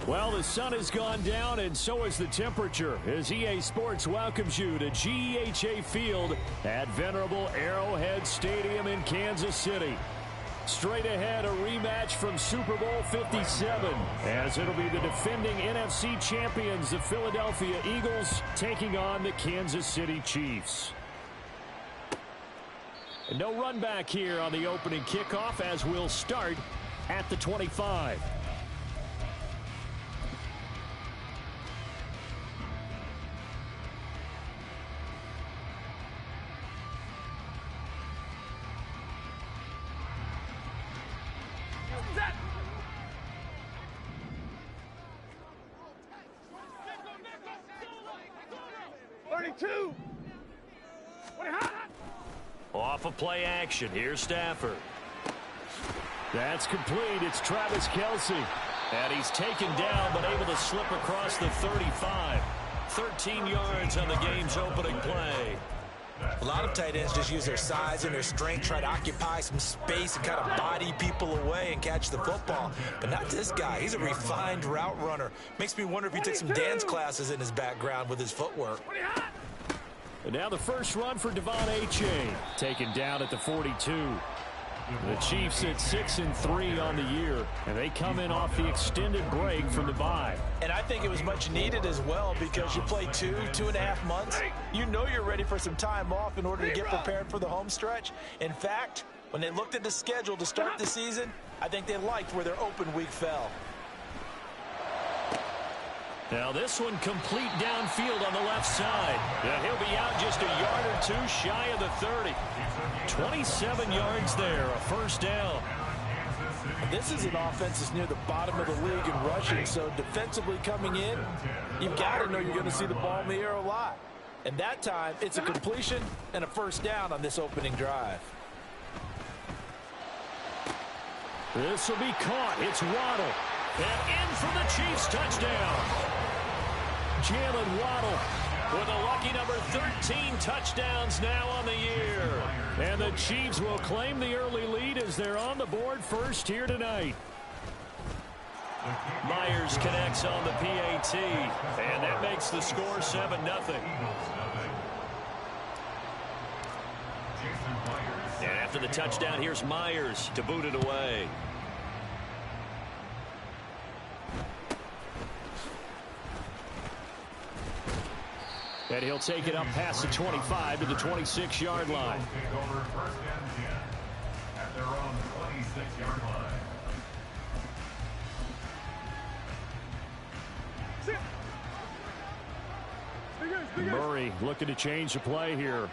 Well, the sun has gone down, and so has the temperature, as EA Sports welcomes you to GEHA Field at venerable Arrowhead Stadium in Kansas City. Straight ahead, a rematch from Super Bowl 57, as it'll be the defending NFC champions, the Philadelphia Eagles, taking on the Kansas City Chiefs. And no run back here on the opening kickoff, as we'll start at the 25. Off of play action. Here's Stafford. That's complete. It's Travis Kelce. And he's taken down, but able to slip across the 35. 13 yards on the game's opening play. A lot of tight ends just use their size and their strength, try to occupy some space and kind of body people away and catch the football. But not this guy. He's a refined route runner. Makes me wonder if he took some dance classes in his background with his footwork. And now the first run for Devon Achane, taken down at the 42. The Chiefs at 6-3 on the year, and they come in off the extended break from the bye. And I think it was much needed as well, because you play 2.5 months. You know you're ready for some time off in order to get prepared for the home stretch. In fact, when they looked at the schedule to start the season, I think they liked where their open week fell. Now this one complete downfield on the left side. And he'll be out just a yard or two shy of the 30. 27 yards there, a first down. This is an offense that's near the bottom of the league in rushing, so defensively coming in, you've got to know you're going to see the ball in the air a lot. And that time, it's a completion and a first down on this opening drive. This will be caught. It's Waddle. And in for the Chiefs touchdown. Jalen Waddle with a lucky number 13 touchdowns now on the year. And the Chiefs will claim the early lead as they're on the board first here tonight. Myers connects on the PAT, and that makes the score 7-0. And after the touchdown, here's Myers to boot it away. And he'll take it up past the 25 to the 26-yard line. At their own 26-yard line. Murray looking to change the play here.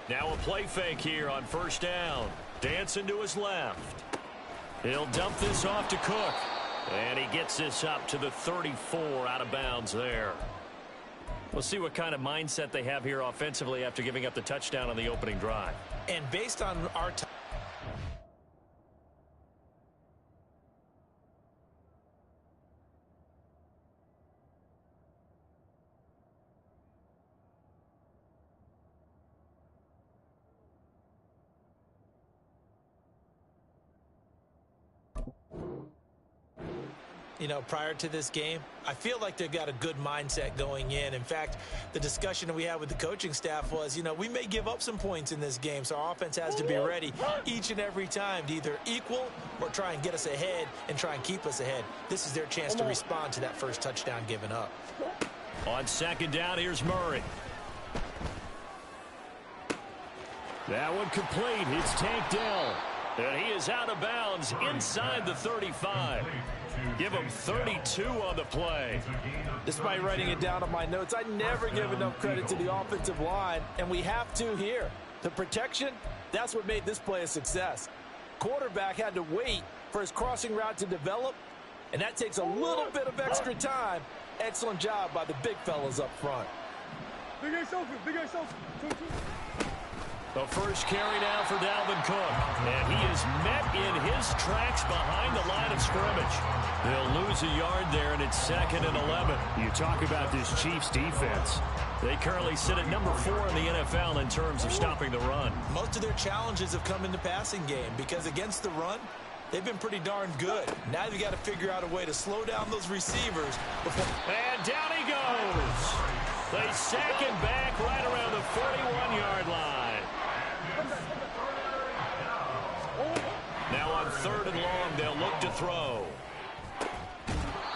Now a play fake here on first down. Dancing to his left. He'll dump this off to Cook. And he gets this up to the 34 out of bounds there. We'll see what kind of mindset they have here offensively after giving up the touchdown on the opening drive. And based on our time, prior to this game, I feel like they've got a good mindset going in. In fact, the discussion that we had with the coaching staff was, we may give up some points in this game, so our offense has to be ready each and every time to either equal or try and get us ahead and try and keep us ahead. This is their chance to respond to that first touchdown given up. On second down, here's Murray. That one complete. It's Tank Dell. And he is out of bounds inside the 35. Give him 32 on the play. Despite writing it down on my notes, I never give enough credit to the offensive line, and we have to here. The protection, that's what made this play a success. Quarterback had to wait for his crossing route to develop, and that takes a little bit of extra time. Excellent job by the big fellas up front. Big Ace open, Big Ace open. The first carry now for Dalvin Cook. And he is met in his tracks behind the line of scrimmage. They'll lose a yard there, and it's 2nd and 11. You talk about this Chiefs defense. They currently sit at number 4 in the NFL in terms of stopping the run. Most of their challenges have come in the passing game because against the run, they've been pretty darn good. Now they've got to figure out a way to slow down those receivers before. And down he goes. They sack him back right around the 41-yard line. Now on 3rd and long, they'll look to throw.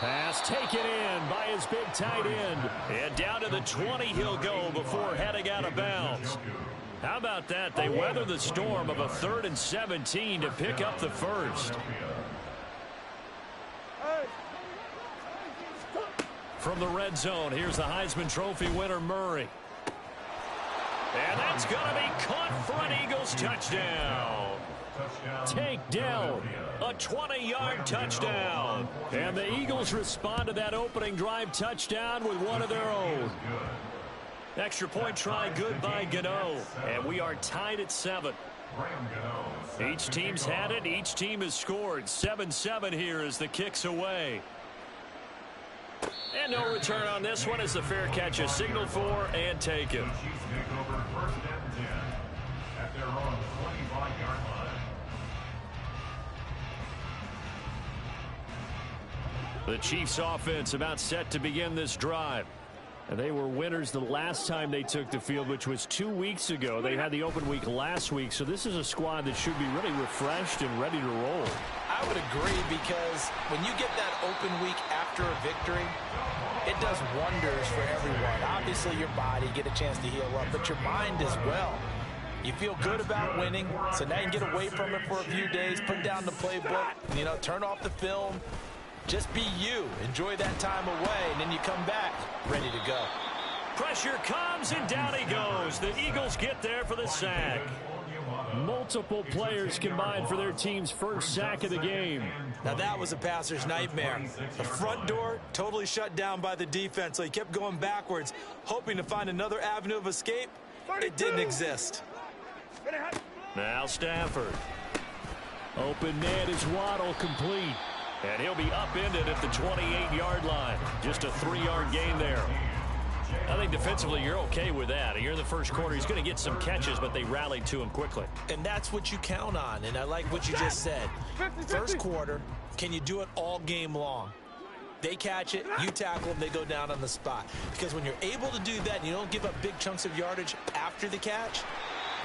Pass taken in by his big tight end. And down to the 20 he'll go before heading out of bounds. How about that? They weather the storm of a 3rd and 17 to pick up the first. From the red zone, here's the Heisman Trophy winner, Murray. And that's going to be caught for an Eagles touchdown. Take down, a 20-yard touchdown. And the Eagles respond to that opening drive touchdown with one of their own. Extra point try good by Gano. And we are tied at 7. Each team's had it. Each team has scored. 7-7 here as the kick's away. And no return on this one as the fair catch is signaled for and taken. The Chiefs offense about set to begin this drive. And they were winners the last time they took the field, which was 2 weeks ago. They had the open week last week, so this is a squad that should be really refreshed and ready to roll. I would agree, because when you get that open week after a victory, it does wonders for everyone. Obviously, your body, get a chance to heal up, but your mind as well. You feel good about winning, so now you can get away from it for a few days, put down the playbook, turn off the film. Just be you. Enjoy that time away, and then you come back ready to go. Pressure comes, and down he goes. The Eagles get there for the sack. Multiple players combined for their team's first sack of the game. Now that was a passer's nightmare. The front door totally shut down by the defense, so he kept going backwards, hoping to find another avenue of escape. It didn't exist. Now Stafford. Open net is Waddle, complete. And he'll be upended at the 28-yard line. Just a 3-yard gain there. I think defensively you're okay with that. You're in the first quarter. He's going to get some catches, but they rallied to him quickly. And that's what you count on, and I like what you just said. First quarter, can you do it all game long? They catch it, you tackle them, they go down on the spot. Because when you're able to do that and you don't give up big chunks of yardage after the catch,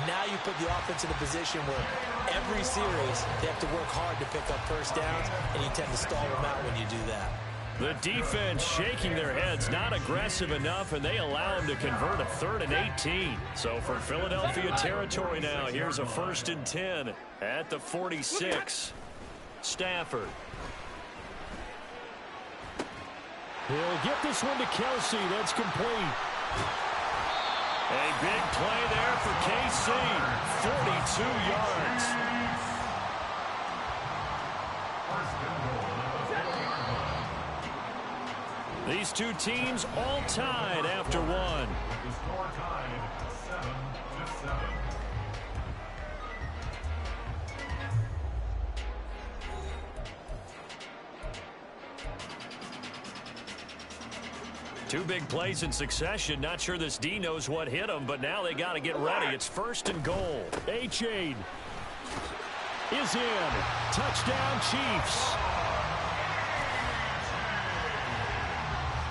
now you put the offense in a position where every series they have to work hard to pick up first downs, and you tend to stall them out when you do that. The defense shaking their heads, not aggressive enough, and they allow him to convert a 3rd and 18. So for Philadelphia territory now, here's a 1st and 10 at the 46. Stafford. He'll get this one to Kelsey. That's complete. A big play there for KC. 42 yards. These two teams all tied after one. Two big plays in succession. Not sure this D knows what hit him, but now they got to get ready. It's 1st and goal. Achane is in. Touchdown, Chiefs.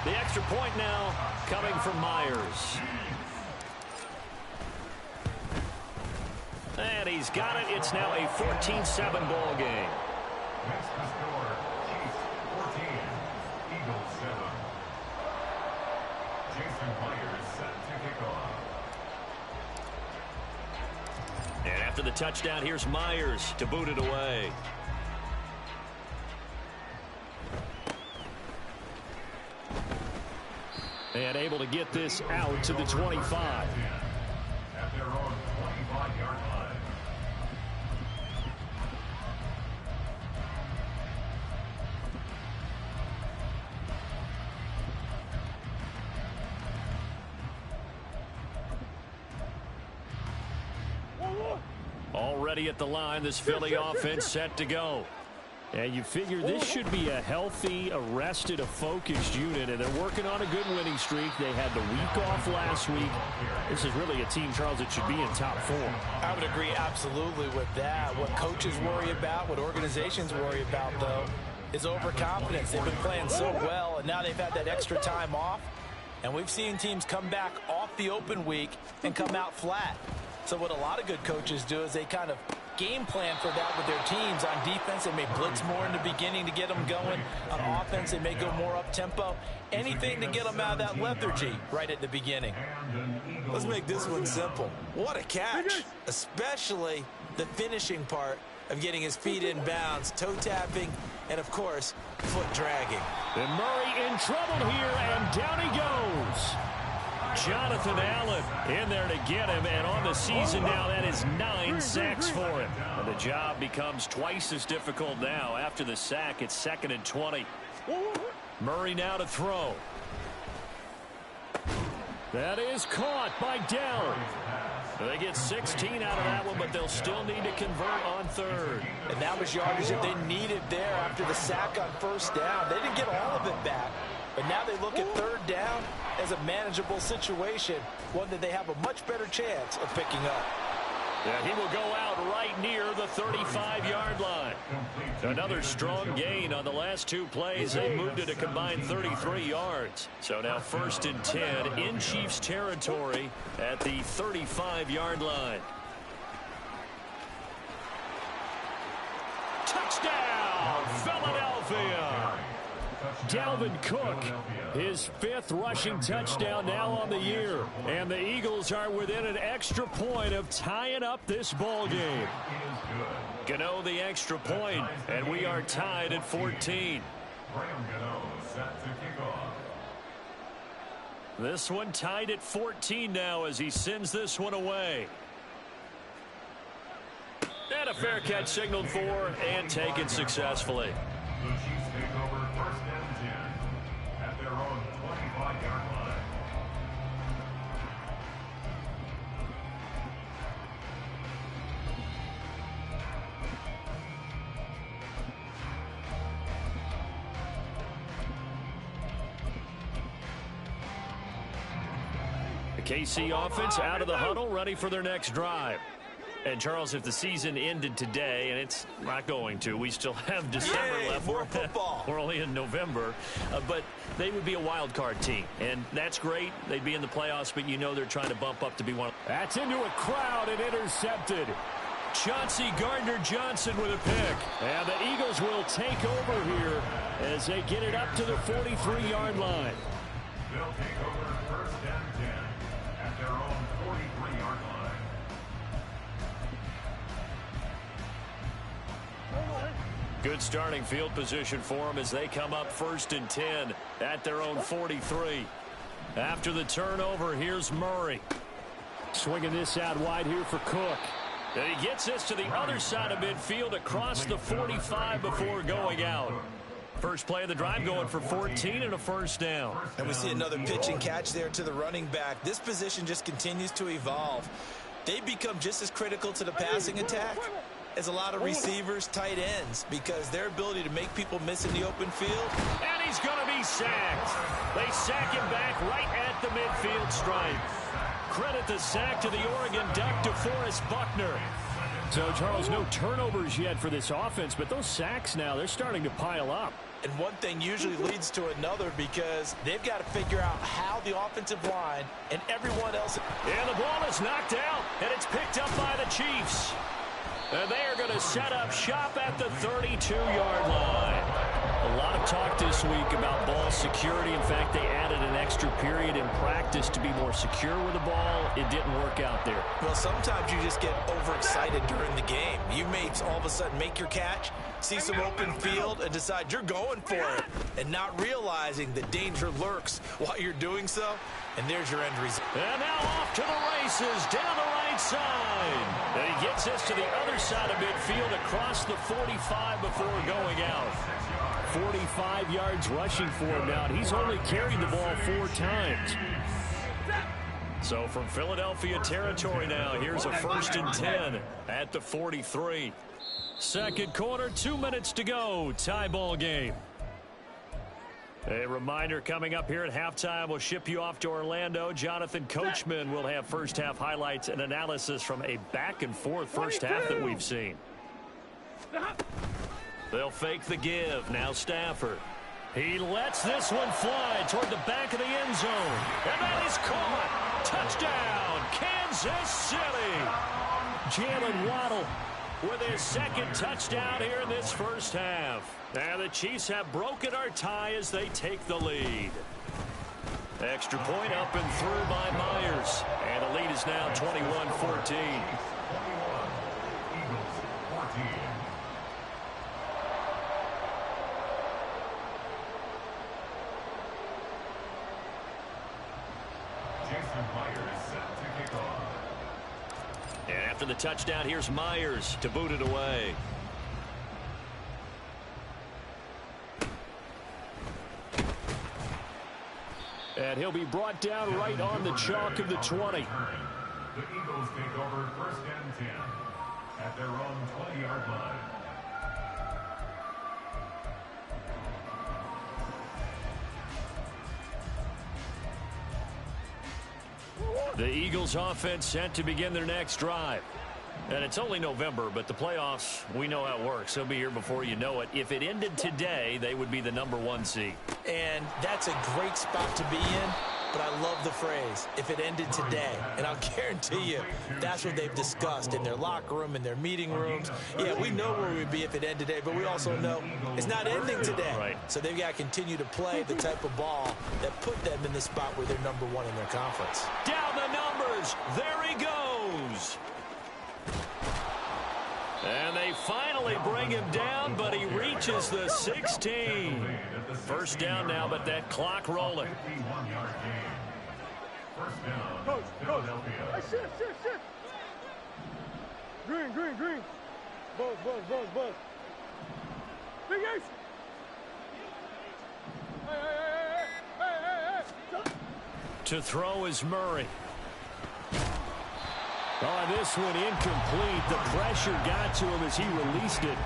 The extra point now coming from Myers. And he's got it. It's now a 14-7 ball game. Next to score, Chiefs 14, Eagles 7. Jason Myers set to kick off. And after the touchdown, here's Myers to boot it away. And able to get this out to the 25. At their own 25-yard line. Already at the line, this Philly offense set to go. And you figure this should be a healthy, arrested, a focused unit, and they're working on a good winning streak. They had the week off last week. This is really a team, Charles, that should be in top 4. I would agree absolutely with that. What coaches worry about, what organizations worry about, though, is overconfidence. They've been playing so well, and now they've had that extra time off. And we've seen teams come back off the open week and come out flat. So what a lot of good coaches do is they kind of game plan for that with their teams. On defense, they may blitz more in the beginning to get them going. On offense, they may go more up-tempo. Anything to get them out of that lethargy right at the beginning. Let's make this one simple. What a catch, especially the finishing part of getting his feet in bounds, toe tapping, and of course, foot dragging. And Murray in trouble here, and down he goes. Jonathan Allen in there to get him, and on the season now, that is 9 sacks for him. And the job becomes twice as difficult now. After the sack, it's 2nd and 20. Murray now to throw. That is caught by Dell. They get 16 out of that one, but they'll still need to convert on 3rd. And that was yardage that they needed there after the sack on 1st down. They didn't get all of it back, but now they look at 3rd down as a manageable situation, one that they have a much better chance of picking up. Yeah, he will go out right near the 35-yard line. Another strong gain on the last 2 plays. They moved it a combined 33 yards. So now 1st and 10 in Chiefs territory at the 35-yard line. Touchdown, Philadelphia! Dalvin Cook, his 5th rushing touchdown now on the year. And the Eagles are within an extra point of tying up this ball game. Gano the extra point, and we are tied at 14. This one tied at 14 now as he sends this one away. And a fair catch signaled for and taken successfully. The Chiefs take over 1st and 10 at their own 25-yard line. The KC offense out of the huddle, ready for their next drive. And, Charles, if the season ended today, and it's not going to, we still have December left. More football. We're only in November. But they would be a wild card team. And that's great. They'd be in the playoffs, but you know they're trying to bump up to be one. That's into a crowd and intercepted. Chauncey Gardner-Johnson with a pick. And the Eagles will take over here as they get it up to the 43-yard line. They'll take over 1st and 10 at their own 43-yard line. Good starting field position for them as they come up 1st and 10 at their own 43. After the turnover, here's Murray. Swinging this out wide here for Cook. And he gets this to the other side of midfield across the 45 before going out. First play of the drive going for 14 and a 1st down. And we see another pitch and catch there to the running back. This position just continues to evolve. They become just as critical to the passing attack as a lot of receivers, tight ends, because their ability to make people miss in the open field. And he's going to be sacked. They sack him back right at the midfield stripe. Credit the sack to the Oregon Duck, DeForest Buckner. So, Charles, no turnovers yet for this offense, but those sacks now, they're starting to pile up. And one thing usually leads to another because they've got to figure out how the offensive line and everyone else. And the ball is knocked out, and it's picked up by the Chiefs. And they are going to set up shop at the 32-yard line. A lot of talk this week about ball security. In fact, they added an extra period in practice to be more secure with the ball. It didn't work out there. Well, sometimes you just get overexcited during the game. You may all of a sudden make your catch, see some open field, and decide you're going for it, and not realizing the danger lurks while you're doing so. And there's your end result. And now off to the races down the right side. And he gets this to the other side of midfield across the 45 before going out. 45 yards rushing for him now. He's only carried the ball 4 times. So from Philadelphia territory now, here's a 1st and 10 at the 43. Second quarter, 2 minutes to go. Tie ball game. A reminder coming up here at halftime. We'll ship you off to Orlando. Jonathan Coachman will have first half highlights and analysis from a back and forth first half that we've seen. They'll fake the give. Now Stafford. He lets this one fly toward the back of the end zone. And that is caught. Touchdown, Kansas City. Jalen Waddle with his second touchdown here in this first half. Now the Chiefs have broken our tie as they take the lead. Extra point up and through by Myers. And the lead is now 21-14. And after the touchdown, here's Myers to boot it away. And he'll be brought down right on the chalk of the 20. The Eagles take over first and 10 at their own 20-yard line. The Eagles offense set to begin their next drive. And it's only November, but the playoffs, we know how it works. They'll be here before you know it. If it ended today, they would be the #1 seed. And that's a great spot to be in, but I love the phrase, if it ended today. And I'll guarantee you, that's what they've discussed in their locker room, in their meeting rooms. Yeah, we know where we'd be if it ended today, but we also know it's not ending today. Right. So they've got to continue to play the type of ball that put them in the spot where they're #1 in their conference. Down the numbers. There he goes. And they finally bring him down, but he reaches the 16. First down now, but that clock rolling. 51-yard game. First down, Philadelphia. Hey, shift. Green. Buzz. Big Ace. Hey. To throw is Murray. Oh, this one incomplete. The pressure got to him as he released it.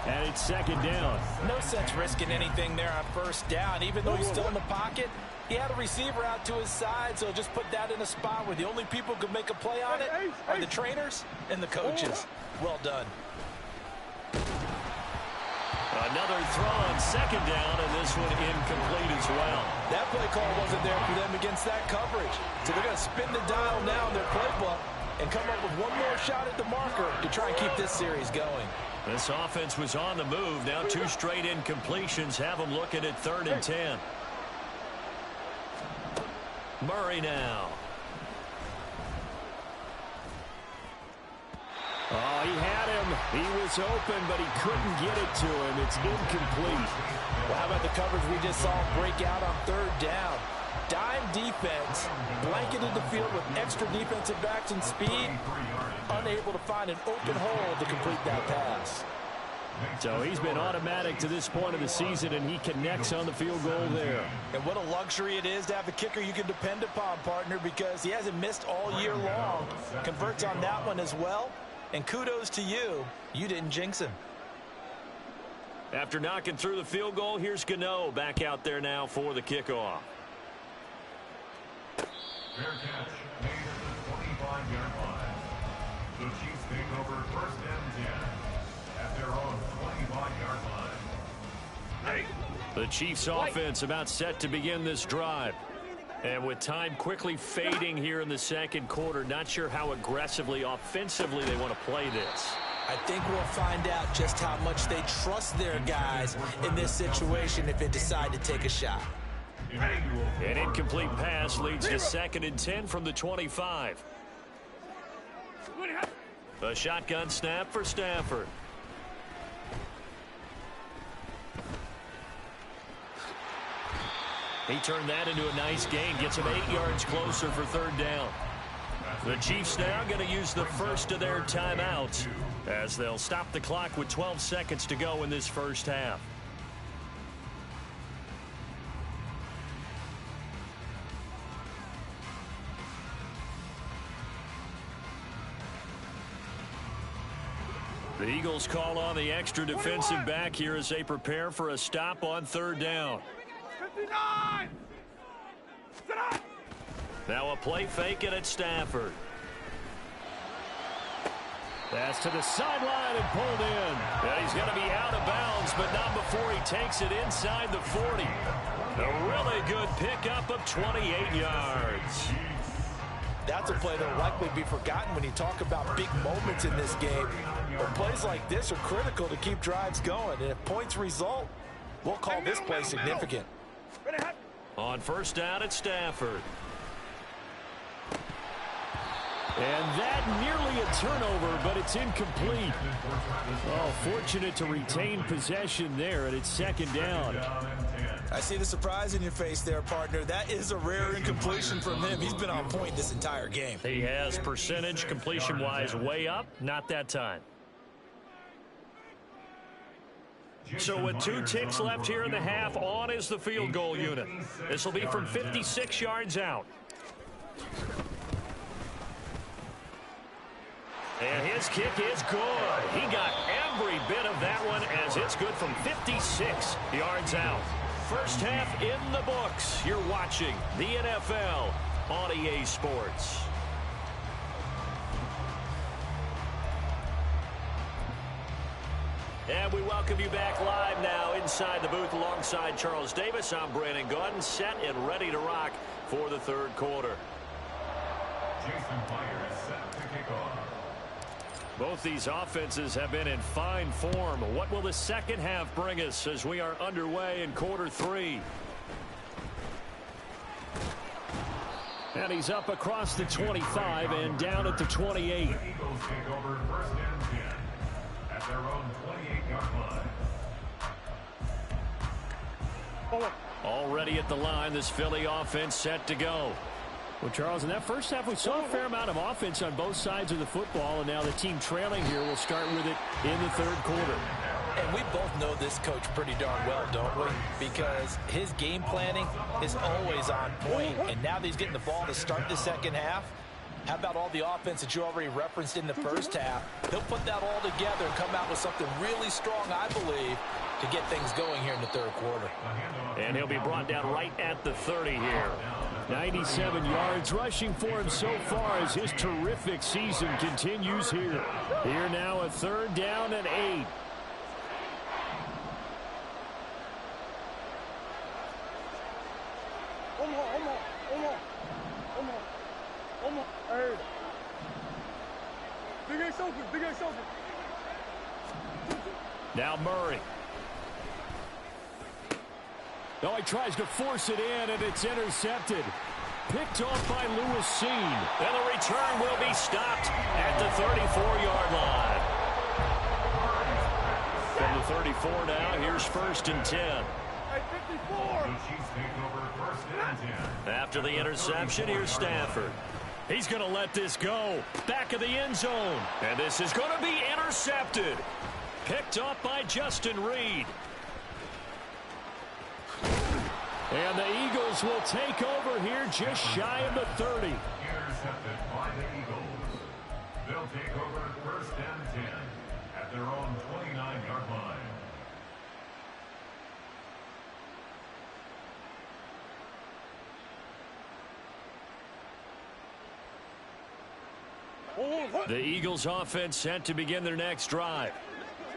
And it's second down. No sense risking anything there on first down. Even though he's still in the pocket, he had a receiver out to his side, so just put that in a spot where the only people who could make a play on it are the trainers and the coaches. Well done. Another throw on second down, and this one incomplete as well. That play call wasn't there for them against that coverage. So they're going to spin the dial now in their playbook and come up with one more shot at the marker to try and keep this series going. This offense was on the move. Now 2 straight incompletions have them looking at 3rd and 10. Murray now. Oh, he had him. He was open, but he couldn't get it to him. It's incomplete. Well, how about the coverage we just saw break out on 3rd down? Dime defense, blanketed the field with extra defensive backs and speed, unable to find an open hole to complete that pass. So he's been automatic to this point of the season, and he connects on the field goal there. And what a luxury it is to have a kicker you can depend upon, partner, because he hasn't missed all year long. Converts on that one as well, and kudos to you. You didn't jinx him. After knocking through the field goal, here's Gano back out there now for the kickoff. Fair catch made at the 25-yard line. The Chiefs take over first and 10 at their own 25-yard line. The Chiefs offense about set to begin this drive. And with time quickly fading here in the second quarter, not sure how aggressively, offensively they want to play this. I think we'll find out just how much they trust their guys in this situation if they decide to take a shot. An incomplete pass leads to 2nd and 10 from the 25. A shotgun snap for Stafford. He turned that into a nice gain, gets him 8 yards closer for 3rd down. The Chiefs now going to use the first of their timeouts as they'll stop the clock with 12 seconds to go in this first half. The The Eagles call on the extra defensive back here as they prepare for a stop on third down. 59! Now a play fake it at Stafford. That's to the sideline and pulled in. And he's going to be out of bounds, but not before he takes it inside the 40. A really good pickup of 28 yards. That's a play that will likely be forgotten when you talk about big moments in this game. But plays like this are critical to keep drives going. And if points result, we'll call this play significant. On first down at Stafford. And that nearly a turnover, but it's incomplete. Oh, fortunate to retain possession there, and it's second down. I see the surprise in your face there, partner. That is a rare incompletion from him. He's been on point this entire game. He has percentage completion-wise way up. Not that time. So with 2 ticks left here in the half, on is the field goal unit. This will be from 56 yards out. And his kick is good. He got every bit of that one as it's good from 56 yards out. First half in the books. You're watching the NFL on EA Sports. And we welcome you back live now inside the booth alongside Charles Davis. I'm Brandon Gaudin, set and ready to rock for the third quarter. Jason Meyer is set to kick off. Both these offenses have been in fine form. What will the second half bring us as we are underway in quarter 3? And he's up across the 25 and down at the 28. The Eagles take over first and 10 at their own 28-yard line. Already at the line, this Philly offense set to go. Well, Charles, in that first half, we saw a fair amount of offense on both sides of the football, and now the team trailing here will start with it in the third quarter. And we both know this coach pretty darn well, don't we? Because his game planning is always on point. And now that he's getting the ball to start the second half, how about all the offense that you already referenced in the first half? He'll put that all together and come out with something really strong, I believe, to get things going here in the third quarter. And he'll be brought down right at the 30 here. 97 yards rushing for him so far as his terrific season continues here. Here now a third down and 8. Hey. Big Ace open, Big Ace open. Now Murray. Oh, he tries to force it in, and it's intercepted. Picked off by Lewis Cine. And the return will be stopped at the 34-yard line. From the 34 now, here's first and 10. Hey, 54. The Chiefs take over first and 10. After the interception, here's Stafford. He's going to let this go. Back of the end zone. And this is going to be intercepted. Picked up by Justin Reed. And the Eagles will take over here just shy of the 30. Intercepted by the Eagles. They'll take over first and 10 at their own 29-yard line. The Eagles offense set to begin their next drive.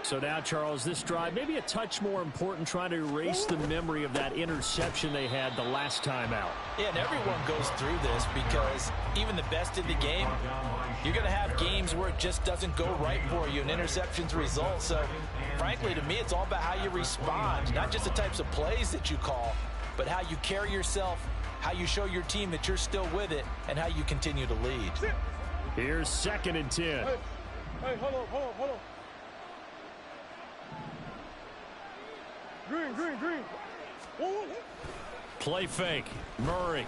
So now, Charles, this drive maybe a touch more important, trying to erase the memory of that interception they had the last time out. Yeah, and everyone goes through this because even the best in the game, you're going to have games where it just doesn't go right for you and interceptions result. So, frankly, to me, it's all about how you respond, not just the types of plays that you call, but how you carry yourself, how you show your team that you're still with it, and how you continue to lead. Here's second and 10. Hey, hold on. Green. Whoa. Play fake. Murray.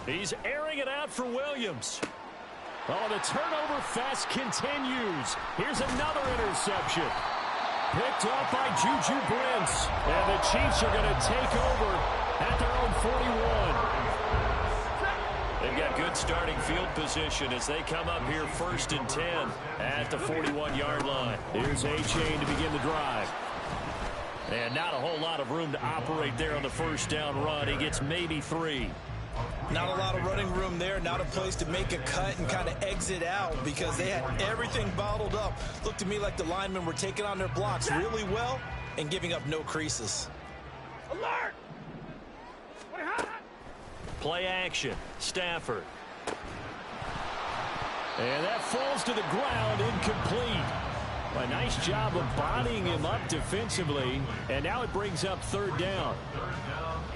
He's airing it out for Williams. Oh, the turnover fest continues. Here's another interception. Picked off by Juju Brents. And the Chiefs are going to take over at their own 41. They've got good starting field position as they come up here 1st and 10 at the 41-yard line. Here's A-Chain to begin the drive. And not a whole lot of room to operate there on the first down run. He gets maybe 3. Not a lot of running room there, not a place to make a cut and kind of exit out because they had everything bottled up. Looked to me like the linemen were taking on their blocks really well and giving up no creases. Alert! Play action. Stafford. And that falls to the ground, incomplete. A nice job of bodying him up defensively, and now it brings up 3rd down.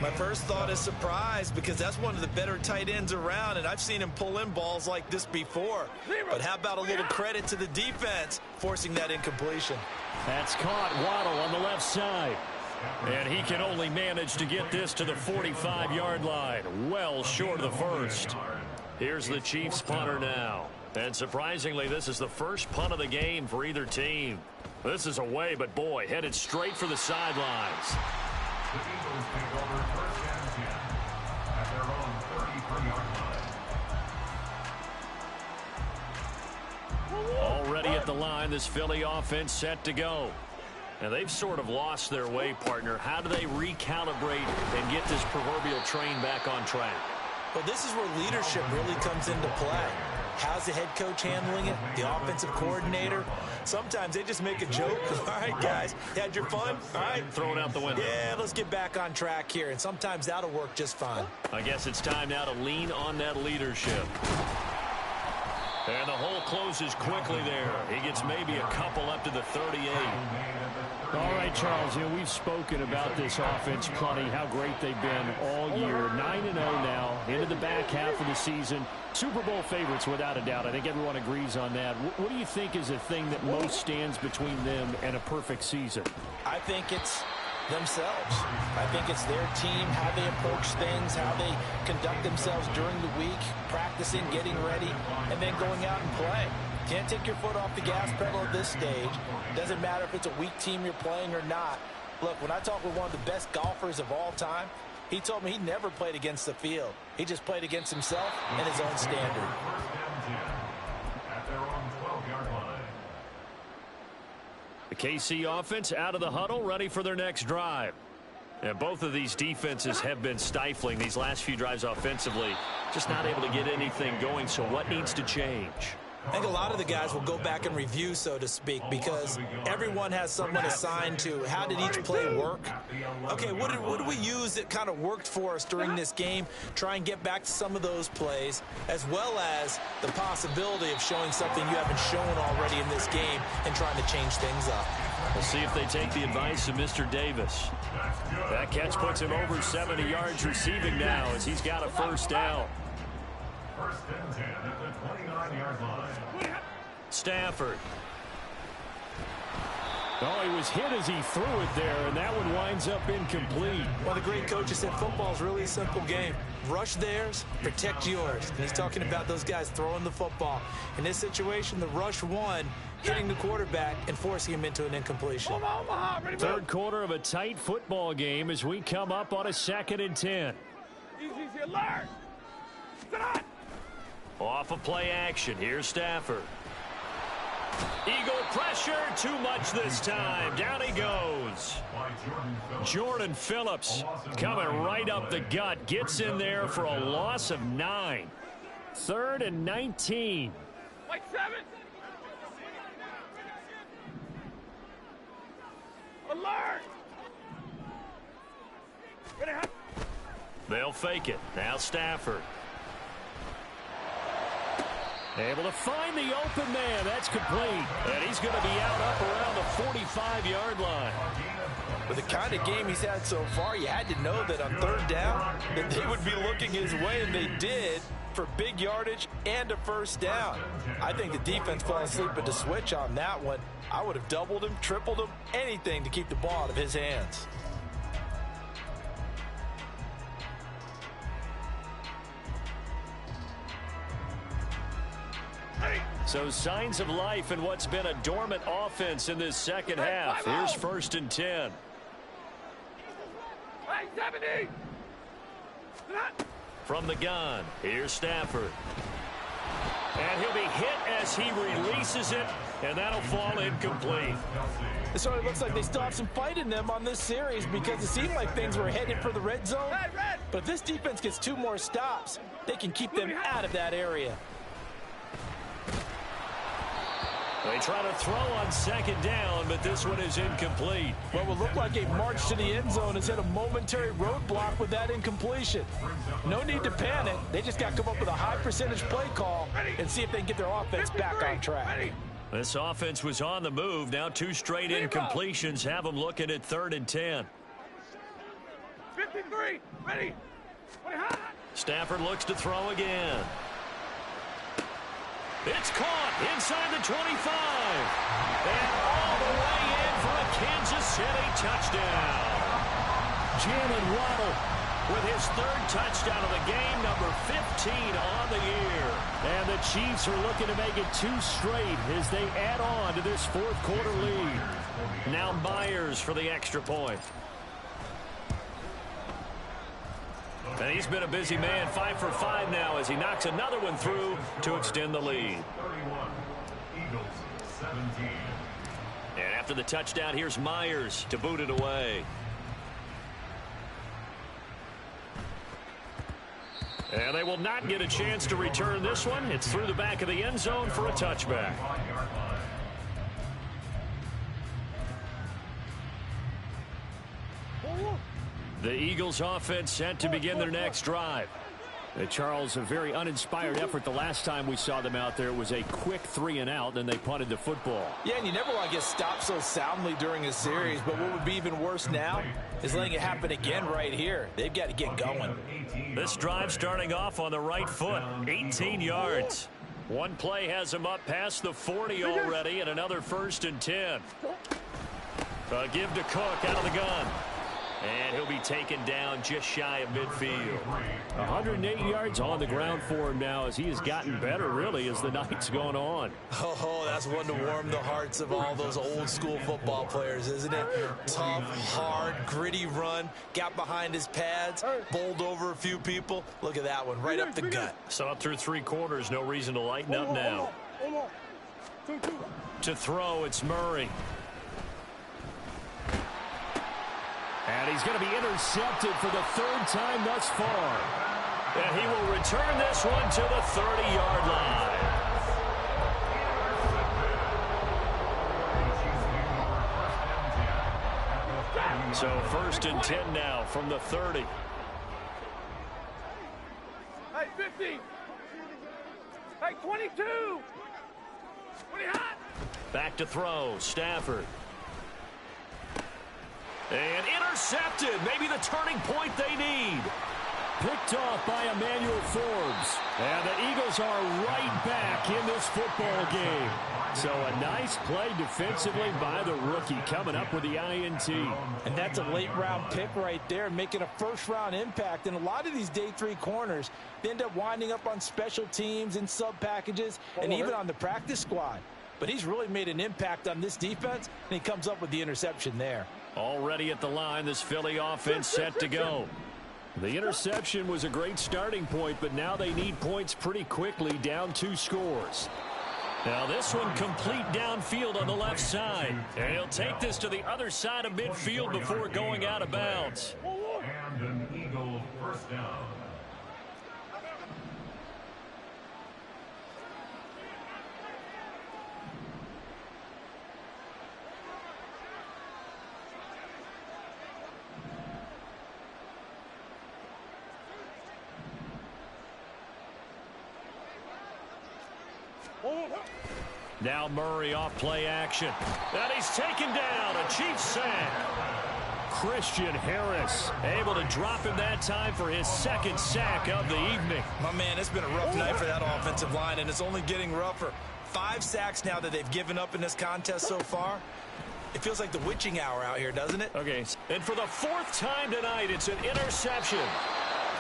My first thought is surprise because that's one of the better tight ends around, and I've seen him pull in balls like this before. But how about a little credit to the defense forcing that incompletion? That's caught. Waddle on the left side. And he can only manage to get this to the 45-yard line. Well short of the first. Here's the Chiefs punter now. And surprisingly, this is the first punt of the game for either team. This is away, but boy, headed straight for the sidelines. The Eagles take over 1st and 10 at their own 33-yard line. Already at the line, this Philly offense set to go. And they've sort of lost their way, partner. How do they recalibrate and get this proverbial train back on track? Well, this is where leadership really comes into play. How's the head coach handling it? The offensive coordinator? Sometimes they just make a joke. All right, guys, you had your fun? All right. Throw it out the window. Yeah, let's get back on track here. And sometimes that'll work just fine. I guess it's time now to lean on that leadership. And the hole closes quickly there. He gets maybe a couple up to the 38. All right, Charles, we've spoken about this offense plenty, how great they've been all year. 9-0 now, into the back half of the season. Super Bowl favorites, without a doubt. I think everyone agrees on that. What do you think is the thing that most stands between them and a perfect season? I think it's themselves. I think it's their team, how they approach things, how they conduct themselves during the week, practicing, getting ready, and then going out and playing. Can't take your foot off the gas pedal at this stage. Doesn't matter if it's a weak team you're playing or not. Look, when I talk with one of the best golfers of all time, he told me he never played against the field. He just played against himself and his own standard. At their own 12-yard line. The KC offense out of the huddle, ready for their next drive. And both of these defenses have been stifling these last few drives offensively. Just not able to get anything going, so what needs to change? I think a lot of the guys will go back and review, so to speak, because everyone has someone assigned to how did each play work. Okay, what did we use that kind of worked for us during this game? Try and get back to some of those plays, as well as the possibility of showing something you haven't shown already in this game and trying to change things up. We'll see if they take the advice of Mr. Davis. That catch puts him over 70 yards receiving now as he's got a first down. 1st and 10 at the 29-yard line. Stafford. Oh, he was hit as he threw it there, and that one winds up incomplete. One of the great coaches said football is really a simple game. Rush theirs, protect yours. And he's talking about those guys throwing the football. In this situation, the rush won, hitting the quarterback and forcing him into an incompletion. Third quarter of a tight football game as we come up on a 2nd and 10. Easy, alert! Sit on! Off of play action. Here's Stafford. Eagle pressure. Too much this time. Down he goes. Jordan Phillips coming right up the gut. Gets in there for a loss of 9. 3rd and 19. Like 7! Alert! They'll fake it. Now Stafford. Able to find the open man. That's complete. And he's going to be out up around the 45-yard line. With the kind of game he's had so far, you had to know that on 3rd down that they would be looking his way, and they did for big yardage and a first down. I think the defense fell asleep at the switch on that one. I would have doubled him, tripled him, anything to keep the ball out of his hands. So signs of life in what's been a dormant offense in this second half. Here's 1st and 10. Hey, 70! From the gun, here's Stafford. And he'll be hit as he releases it, and that'll fall incomplete. It sort of looks like they still have some fight in them on this series because it seemed like things were headed for the red zone. But if this defense gets 2 more stops, they can keep them out of that area. They try to throw on 2nd down, but this one is incomplete. What would look like a march to the end zone has hit a momentary roadblock with that incompletion. No need to panic. They just got to come up with a high percentage play call and see if they can get their offense back on track. This offense was on the move. Now 2 straight incompletions have them looking at 3rd and 10. 53, ready. Stafford looks to throw again. It's caught inside the 25. And all the way in for a Kansas City touchdown. Jalen Waddle with his 3rd touchdown of the game, number 15 on the year. And the Chiefs are looking to make it 2 straight as they add on to this 4th quarter lead. Now Myers for the extra point. And he's been a busy man, 5 for 5 now as he knocks another one through to extend the lead. 31, Eagles 17. And after the touchdown, here's Myers to boot it away. And they will not get a chance to return this one. It's through the back of the end zone for a touchback. The Eagles offense set to begin their next drive. Charles, a very uninspired effort the last time we saw them out there. It was a quick 3 and out, then they punted the football. Yeah, and you never want to get stopped so soundly during a series, but what would be even worse now is letting it happen again right here. They've got to get going. This drive starting off on the right foot, 18 yards. One play has him up past the 40 already, and another 1st and 10. A give to Cook out of the gun. And he'll be taken down just shy of midfield. 108 yards on the ground for him now as he has gotten better, really, as the night's gone on. Oh, that's one to warm the hearts of all those old school football players, isn't it? Tough, hard, gritty run, got behind his pads, bowled over a few people. Look at that one, right up the gut. So up through 3 quarters, no reason to lighten up now. To throw, it's Murray. And he's going to be intercepted for the 3rd time thus far. And he will return this one to the 30-yard line. So 1st and 10 now from the 30. Hey, 50. Hey, 22. 20 hot. Back to throw, Stafford. And intercepted. Maybe the turning point they need. Picked off by Emmanuel Forbes. And the Eagles are right back in this football game. So a nice play defensively by the rookie coming up with the INT. And that's a late-round pick right there, making a first-round impact. And a lot of these day 3 corners, they end up winding up on special teams and sub-packages and even on the practice squad. But he's really made an impact on this defense, and he comes up with the interception there. Already at the line, this Philly offense set to go. The interception was a great starting point, but now they need points pretty quickly, down 2 scores. Now this one complete downfield on the left side. And he'll take this to the other side of midfield before going out of bounds. And an Eagle 1st down. Now Murray off play action. And he's taken down. A Chiefs sack. Christian Harris able to drop him that time for his 2nd sack of the evening. My man, it's been a rough night for that offensive line, and it's only getting rougher. 5 sacks now that they've given up in this contest so far. It feels like the witching hour out here, doesn't it? Okay. And for the 4th time tonight, it's an interception.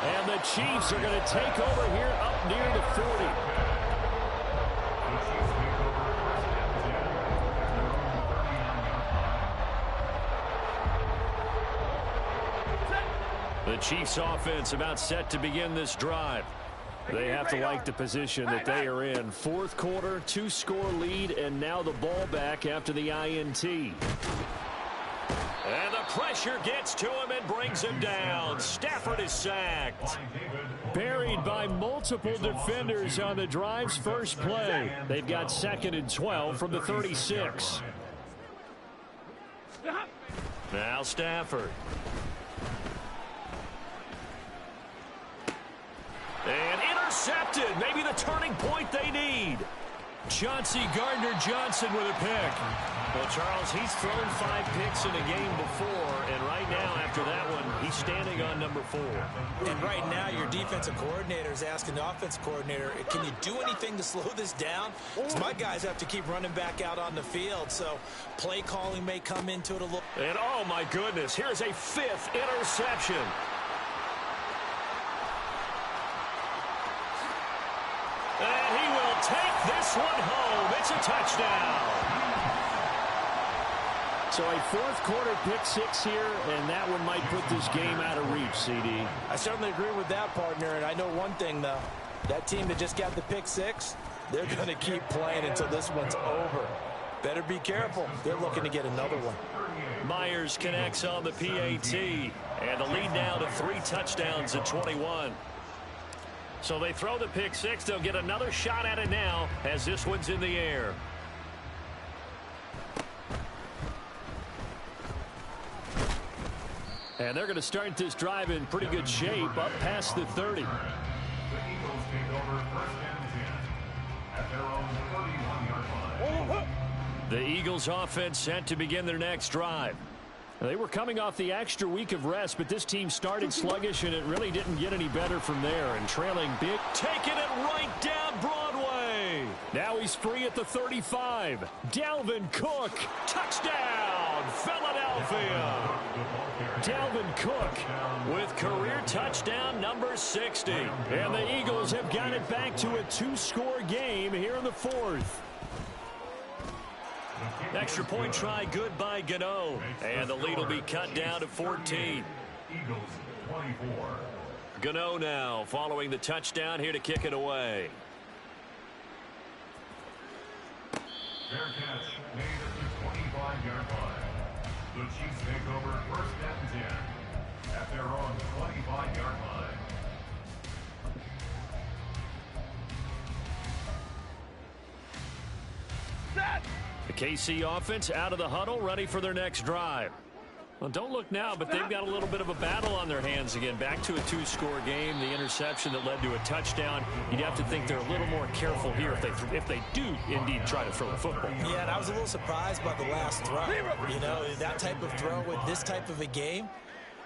And the Chiefs are going to take over here up near the 40. The Chiefs offense about set to begin this drive. They have to like the position that they are in. Fourth quarter, 2-score lead, and now the ball back after the INT. And the pressure gets to him and brings him down. Stafford is sacked. Buried by multiple defenders on the drive's first play. They've got 2nd and 12 from the 36. Now Stafford. And intercepted. Maybe the turning point they need. Chauncey Gardner-Johnson with a pick. Well, Charles, he's thrown 5 picks in a game before, and right now, after that one, he's standing on number 4. And right now, your defensive coordinator is asking the offensive coordinator, can you do anything to slow this down? Because my guys have to keep running back out on the field, so play calling may come into it a little. And, oh, my goodness, here's a 5th interception. And he will take this one home. It's a touchdown. So a fourth quarter pick 6 here, and that one might put this game out of reach, CD. I certainly agree with that, partner, and I know one thing, though. That team that just got the pick 6, they're going to keep playing until this one's over. Better be careful. They're looking to get another one. Myers connects on the PAT, and the lead now to 3 touchdowns at 21. So they throw the pick 6. They'll get another shot at it now as this one's in the air. And they're going to start this drive in pretty good shape up past the 30. The Eagles take over 1st and 10 at their own 31-yard line. The Eagles offense set to begin their next drive. They were coming off the extra week of rest, but this team started sluggish, and it really didn't get any better from there. And trailing big. Taking it right down Broadway. Now he's free at the 35. Dalvin Cook. Touchdown, Philadelphia. Dalvin Cook With career touchdown number 60. And the Eagles have got it back to a 2-score game here in the 4th. Extra point try good by Gano. And the lead will be cut down to 14. Eagles 24. Gano now following the touchdown here to kick it away. Fair catch made at the 25-yard line. The Chiefs take over 1st and 10 at their own 25-yard line. The KC offense out of the huddle, ready for their next drive. Well, don't look now, but they've got a little bit of a battle on their hands again. Back to a 2-score game. The interception that led to a touchdown. You'd have to think they're a little more careful here if they do indeed try to throw the football. Yeah, and I was a little surprised by the last throw. You know, that type of throw with this type of a game,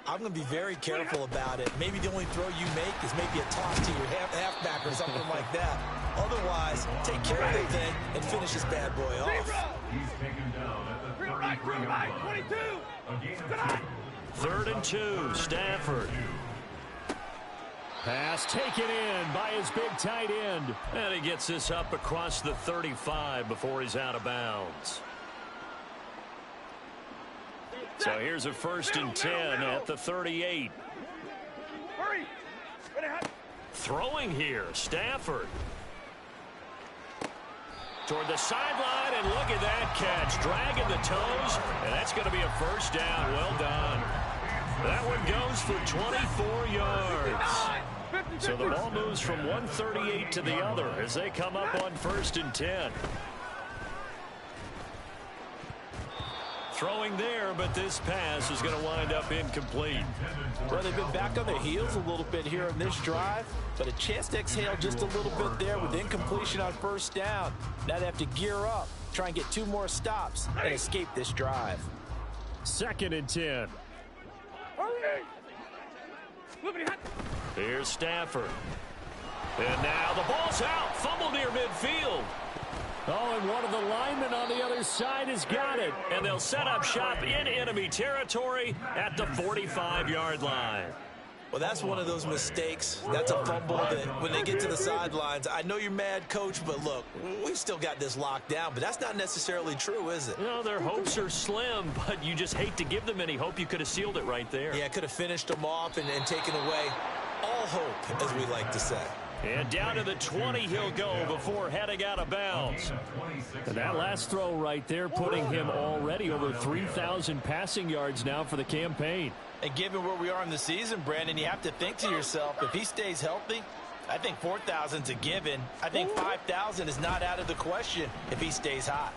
I'm going to be very careful about it. Maybe the only throw you make is maybe a toss to your halfback or something like that. Otherwise, take care of the thing and finish this bad boy off. He's taken down at the 33-yard line. 22. A gain of 2. 3rd and 2, Stafford. Pass taken in by his big tight end. And he gets this up across the 35 before he's out of bounds. So here's a 1st and 10 at the 38. Hurry. Ready, hot. Throwing here, Stafford. Toward the sideline, and look at that catch. Dragging the toes, and that's going to be a 1st down. Well done. That one goes for 24 yards. So the ball moves from 138 to the other as they come up on 1st and 10. Throwing there, but this pass is going to wind up incomplete. Well, they've been back on their heels a little bit here in this drive, but a chance to exhale just a little bit there with incompletion on 1st down. Now they have to gear up, try and get 2 more stops, and escape this drive. 2nd and 10. Hurry. Moving hot. Here's Stafford. And now the ball's out. Fumble near midfield. Oh, and one of the linemen on the other side has got it. And they'll set up shop in enemy territory at the 45-yard line. Well, that's one of those mistakes. That's a fumble that when they get to the sidelines, I know you're mad, Coach, but look, we've still got this locked down. But that's not necessarily true, is it? You know, their hopes are slim, but you just hate to give them any hope. You could have sealed it right there. Yeah, could have finished them off and taken away all hope, as we like to say. And down to the 20 he'll go before heading out of bounds. And that last throw right there putting him already over 3,000 passing yards now for the campaign. And given where we are in the season, Brandon, you have to think to yourself, if he stays healthy, I think 4,000's a given. I think 5,000 is not out of the question if he stays hot.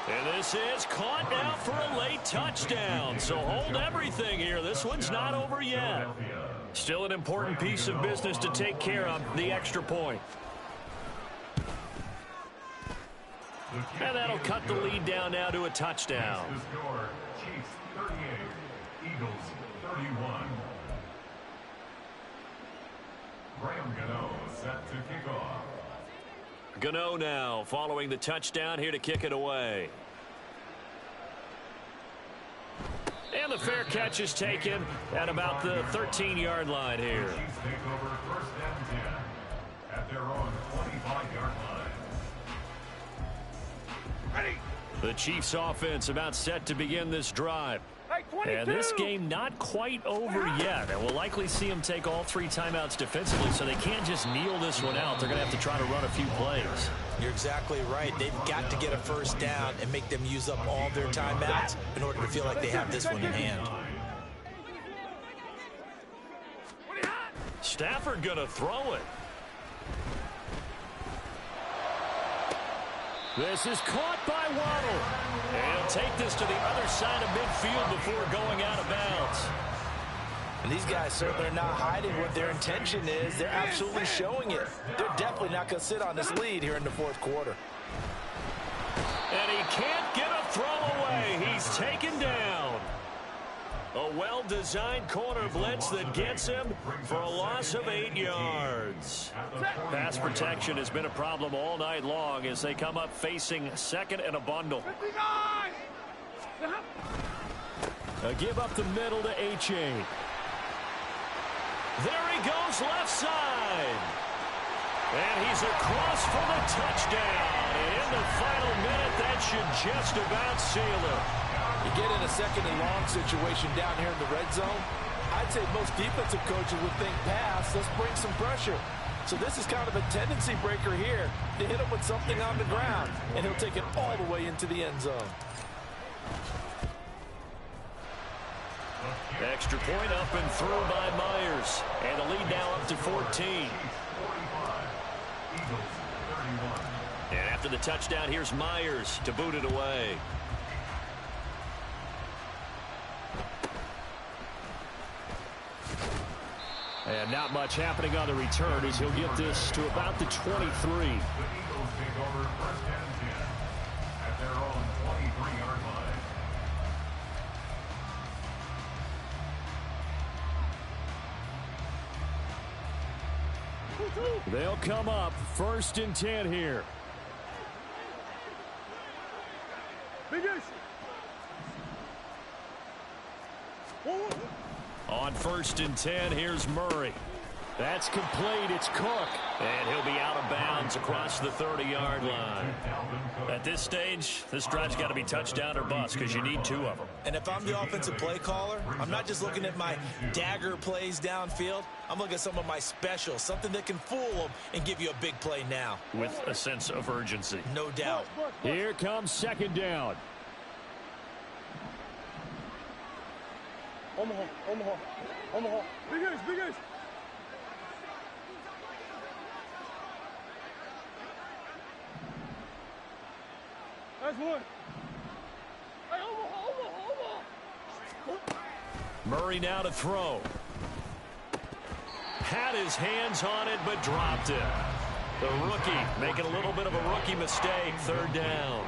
And this is caught now for a late touchdown. So hold everything here. This one's not over yet. Still an important piece of business to take care of, the extra point. And that'll cut the lead down now to a touchdown. The score, Chiefs 38, Eagles 31. Graham Gano set to kick off. Gano now following the touchdown here to kick it away. And the fair catch is taken at about the 13-yard line here. Chiefs take over first and 10 at their own 25-yard line. The Chiefs offense about set to begin this drive. Hey, 22. And this game not quite over yet. And we'll likely see them take all 3 timeouts defensively, so they can't just kneel this one out. They're going to have to try to run a few plays. You're exactly right. They've got to get a first down and make them use up all their timeouts in order to feel like they have this one in hand. Stafford going to throw it. This is caught by Waddle. And he'll take this to the other side of midfield before going out of bounds. And these guys certainly are not hiding what their intention is. They're absolutely showing it. They're definitely not going to sit on this lead here in the fourth quarter. And he can't get a throw away. He's taken down. A well-designed corner blitz that gets him for a loss of 8 yards. Pass protection has been a problem all night long as they come up facing second and a bundle. A give up the middle to H.A. There he goes left side. And he's across for the touchdown. And in the final minute, that should just about seal it. You get in a second and long situation down here in the red zone, I'd say most defensive coaches would think pass, let's bring some pressure. So this is kind of a tendency breaker here to hit him with something on the ground, and he'll take it all the way into the end zone. Extra point up and through by Myers. And the lead now up to 14. 45, Eagles 31. And after the touchdown, here's Myers to boot it away. And not much happening on the return as he'll get this to about the 23. The Eagles take over first and 10 at their own 23-yard line. They'll come up first and 10 here. On first and 10, here's Murray. That's complete. It's Cook. And he'll be out of bounds across the 30-yard line. At this stage, this drive's got to be touchdown or bust because you need 2 of them. And if I'm the offensive play caller, I'm not just looking at my dagger plays downfield. I'm looking at some of my specials, something that can fool them and give you a big play now. With a sense of urgency. No doubt. Here comes second down. Omaha. Big Ace. That's one. Hey, Omaha. Murray now to throw. Had his hands on it, but dropped it. The rookie making a little bit of a rookie mistake. Third down.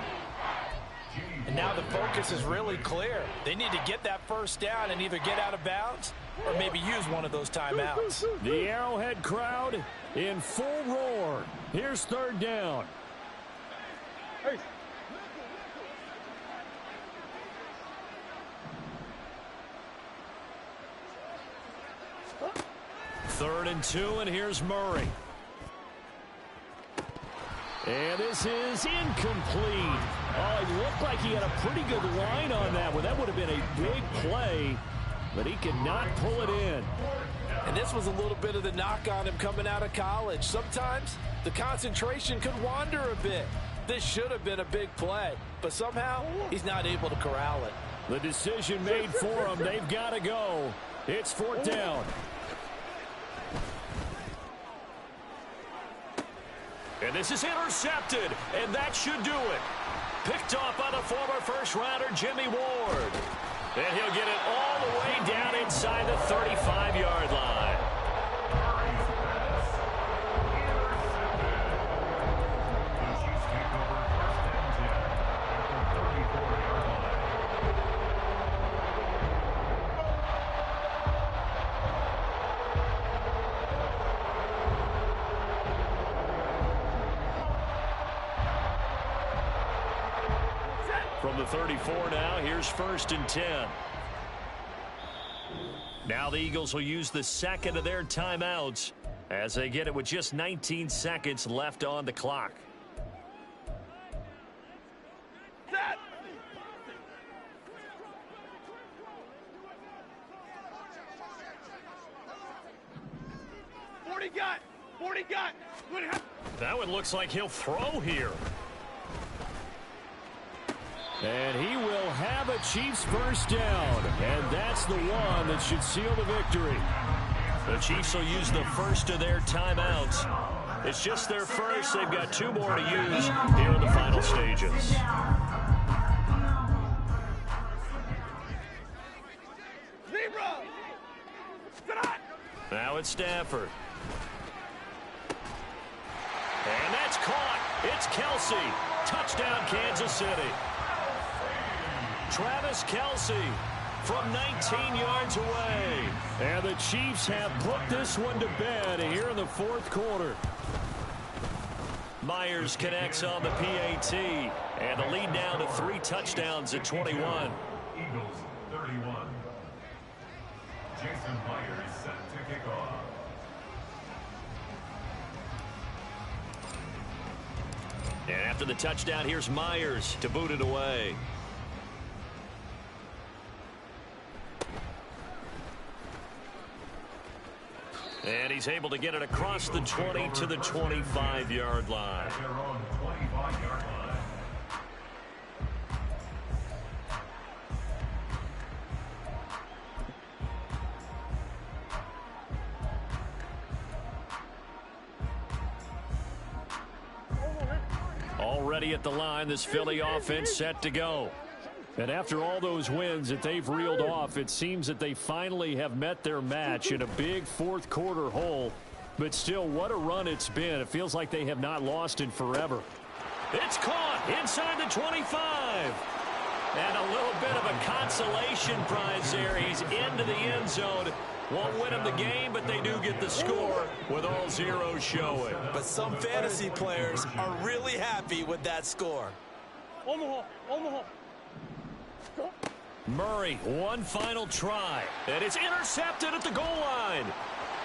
And now the focus is really clear. They need to get that first down and either get out of bounds or maybe use one of those timeouts. The Arrowhead crowd in full roar. Here's third down. Hey. 3rd and 2, and here's Murray. And this is incomplete. Oh, it looked like he had a pretty good line on that one. That would have been a big play, but he could not pull it in. And this was a little bit of the knock on him coming out of college. Sometimes the concentration could wander a bit. This should have been a big play, but somehow he's not able to corral it. The decision made for him. They've got to go. It's 4th down. And this is intercepted, and that should do it. Picked off by the former first-rounder Jimmy Ward. And he'll get it all the way down inside the 35-yard line. From the 34 now, here's 1st and 10. Now the Eagles will use the second of their timeouts as they get it with just 19 seconds left on the clock. Set. Forty got. That one looks like he'll throw here. And he will have a Chiefs first down. And that's the one that should seal the victory. The Chiefs will use the first of their timeouts. It's just their first. They've got 2 more to use here in the final stages. Now it's Stafford. And that's caught. It's Kelce. Touchdown, Kansas City. Travis Kelce from 19 yards away. And the Chiefs have put this one to bed here in the 4th quarter. Myers connects on the PAT. And the lead down to 3 touchdowns at 21. Eagles 31. Jason Myers set to kick off. And after the touchdown, here's Myers to boot it away. And he's able to get it across the 20 to the 25-yard line. At their own 25-yard line. Already at the line, this Philly offense set to go. And after all those wins that they've reeled off, it seems that they finally have met their match in a big 4th quarter hole. But still, what a run it's been. It feels like they have not lost in forever. It's caught inside the 25. And a little bit of a consolation prize there. He's into the end zone. Won't win him the game, but they do get the score with all zeros showing. But some fantasy players are really happy with that score. Omaha. Murray, one final try. And it's intercepted at the goal line.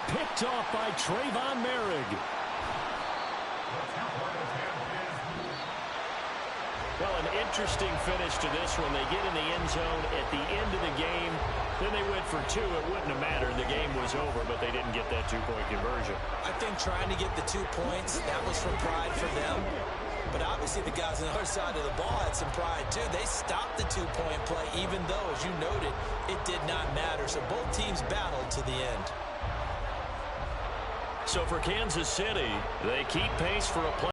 Picked off by Trayvon Merrick. Well, an interesting finish to this one. They get in the end zone at the end of the game. Then they went for 2. It wouldn't have mattered. The game was over, but they didn't get that 2-point conversion. I think trying to get the 2 points, that was from pride for them. But obviously the guys on the other side of the ball had some pride too. They stopped the 2-point play, even though, as you noted, it did not matter. So both teams battled to the end. So for Kansas City, they keep pace for a play.